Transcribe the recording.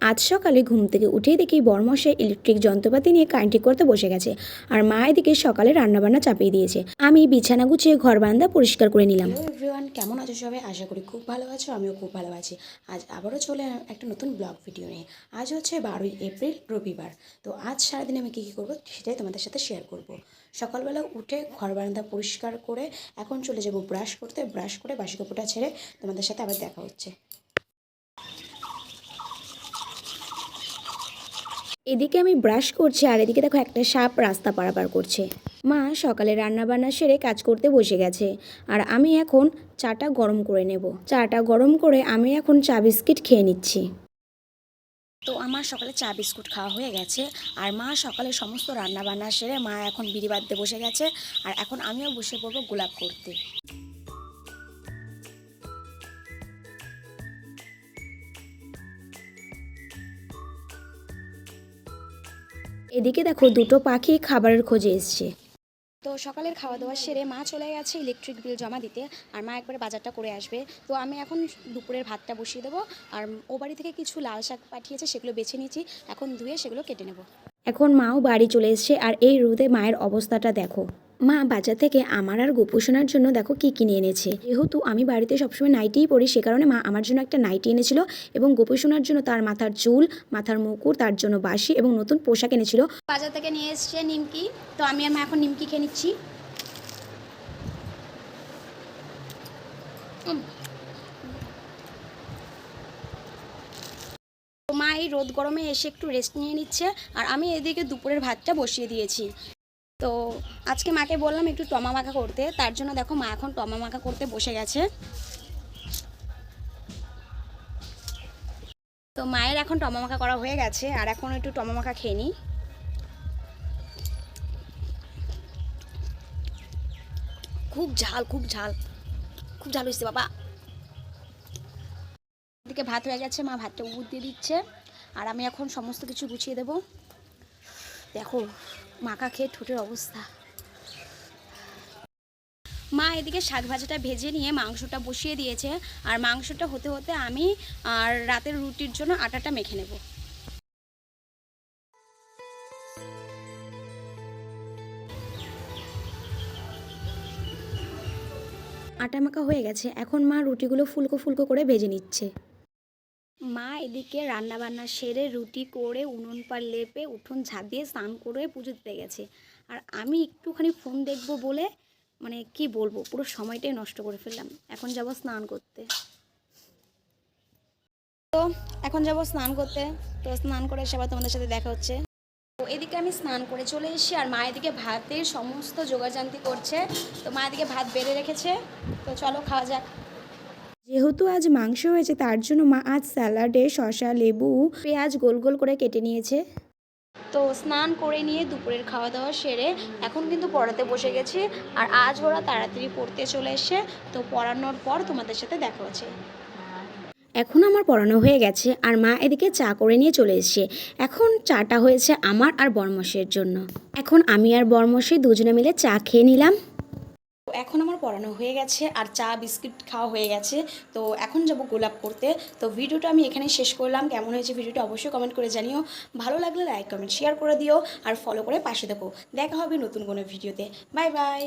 আজ সকালে ঘুম থেকে উঠেই দেখি বরমশাই ইলেকট্রিক যন্ত্রপাতি নিয়ে কারেন্ট ঠিক করতে বসে গেছে, আর মা এদিকে সকালে রান্নাবান্না চাপিয়ে দিয়েছে। আমি বিছানা গুছিয়ে ঘর বারান্দা পরিষ্কার করে নিলাম। হ্যালো এভরিওয়ান, কেমন আছো সবাই? আশা করি খুব ভালো আছো, আমিও খুব ভালো আছি। আজ আবারও চলে একটা নতুন ব্লগ ভিডিও নিয়ে। আজ হচ্ছে 12ই এপ্রিল, রবিবার। তো আজ সারাদিন আমি কী করবো সেটাই তোমাদের সাথে শেয়ার করব। সকালবেলা উঠে ঘর বারান্দা পরিষ্কার করে এখন চলে যাব ব্রাশ করতে। ব্রাশ করে বাসি কাপড়টা ছেড়ে তোমাদের সাথে আবার দেখা হচ্ছে। এদিকে আমি ব্রাশ করছি, আর এদিকে দেখো একটা সাপ রাস্তা পারাপার করছে। মা সকালে রান্নাবান্না সেরে কাজ করতে বসে গেছে, আর আমি এখন চাটা গরম করে নেব। চাটা গরম করে আমি এখন চা বিস্কিট খেয়ে নিচ্ছি। তো আমার সকালে চা বিস্কুট খাওয়া হয়ে গেছে, আর মা সকালে সমস্ত রান্নাবান্না সেরে মা এখন বিড়ি বাঁধতে বসে গেছে, আর এখন আমিও বসে পড়বো গোলাপ করতে। এদিকে দেখো দুটো পাখি খাবারের খোঁজে এসছে। তো সকালের খাওয়া দাওয়া সেরে মা চলে গেছে ইলেকট্রিক বিল জমা দিতে, আর মা একবারে বাজারটা করে আসবে। তো আমি এখন দুপুরের ভাতটা বসিয়ে দেবো, আর ও বাড়ি থেকে কিছু লাল শাক পাঠিয়েছে, সেগুলো বেছে নিয়েছি, এখন ধুয়ে সেগুলো কেটে নেব। এখন মাও বাড়ি চলে এসছে, আর এই রোদে মায়ের অবস্থাটা দেখো। মা বাজার থেকে আমার আর গোপুসোনার জন্য দেখো কি কিনে এনেছে। যেহেতু আমি বাড়িতে সবসময় নাইটিই পরি, সে কারণে মা আমার জন্য একটা নাইটি এনেছিল, এবং গোপুসোনার জন্য তার মাথার চুল, মাথার মুকুট, তার জন্য বাসি এবং নতুন পোশাক এনেছিল। বাজার থেকে নিয়ে এসছে নিমকি, তো আমি আর মা এখন নিমকি খেয়ে নিচ্ছি। তো মা এই রোদ গরমে এসে একটু রেস্ট নিয়ে নিচ্ছে, আর আমি এদিকে দুপুরের ভাতটা বসিয়ে দিয়েছি। তো আজকে মাকে বললাম একটু টমা মাখা করতে, তার জন্য দেখো মা এখন টমা মাখা করতে বসে গেছে। তো মায়ের এখন টমা মাখা করা হয়ে গেছে, আর এখন একটু টমা মাখা খেয়ে নিই। খুব ঝাল, খুব ঝাল, খুব ঝাল হয়েছে বাবা। এদিকে ভাত হয়ে গেছে, মা ভাতটা উপর দিয়ে দিচ্ছে, আর আমি এখন সমস্ত কিছু গুছিয়ে দেব। দেখো মাখা খেয়ে ঠোঁটের অবস্থা। মা এদিকে শাক ভাজাটা ভেজে নিয়ে মাংসটা বসিয়ে দিয়েছে, আর মাংসটা হতে হতে আমি আর রাতের রুটির জন্য আটাটা মেখে নেব। আটা মাখা হয়ে গেছে, এখন মা রুটিগুলো ফুলকো ফুলকো করে ভেজে নিচ্ছে। মা এদিকে রান্না বান্না সেরে রুটি করে উনুন পার লেপে উঠোন ঝাঁপ দিয়ে স্নান করে পুজো দিতে গেছে, আর আমি একটুখানি ফোন দেখবো বলে মানে কি বলবো, পুরো সময়টাই নষ্ট করে ফেললাম। এখন যাব স্নান করতে। তো এখন যাব স্নান করতে, তো স্নান করে এসে আবার তোমাদের সাথে দেখা হচ্ছে। তো এদিকে আমি স্নান করে চলে এসেছি, আর মা এদিকে ভাতের সমস্ত জোগাড়জান্তি করছে। তো মা এদিকে ভাত বেড়ে রেখেছে, তো চলো খাওয়া যাক। যেহেতু আজ মাংস হয়েছে, তার জন্য মা আজ স্যালাডে শসা, লেবু, পেঁয়াজ গোল গোল করে কেটে নিয়েছে। তো স্নান করে নিয়ে দুপুরের খাওয়া দাওয়া সেরে এখন কিন্তু পড়াতে বসে গেছি, আর আজ ওরা তাড়াতাড়ি পড়তে চলে এসে, তো পড়ানোর পর তোমাদের সাথে দেখা হচ্ছে। এখন আমার পড়ানো হয়ে গেছে, আর মা এদিকে চা করে নিয়ে চলে এসছে। এখন চাটা হয়েছে আমার আর বরমশের জন্য। এখন আমি আর বরমশাই দুজনে মিলে চা খেয়ে নিলাম। এখন আমার পড়ানো হয়ে গেছে, আর চা বিস্কিট খাওয়া হয়ে গেছে। তো এখন যাব গোলাপ করতে। তো ভিডিওটা আমি এখানেই শেষ করলাম। কেমন হয়েছে ভিডিওটা অবশ্যই কমেন্ট করে জানিও। ভালো লাগলে লাইক কমেন্ট শেয়ার করে দিও, আর ফলো করে পাশে দেখো। দেখা হবে নতুন কোনো ভিডিওতে। Bye bye.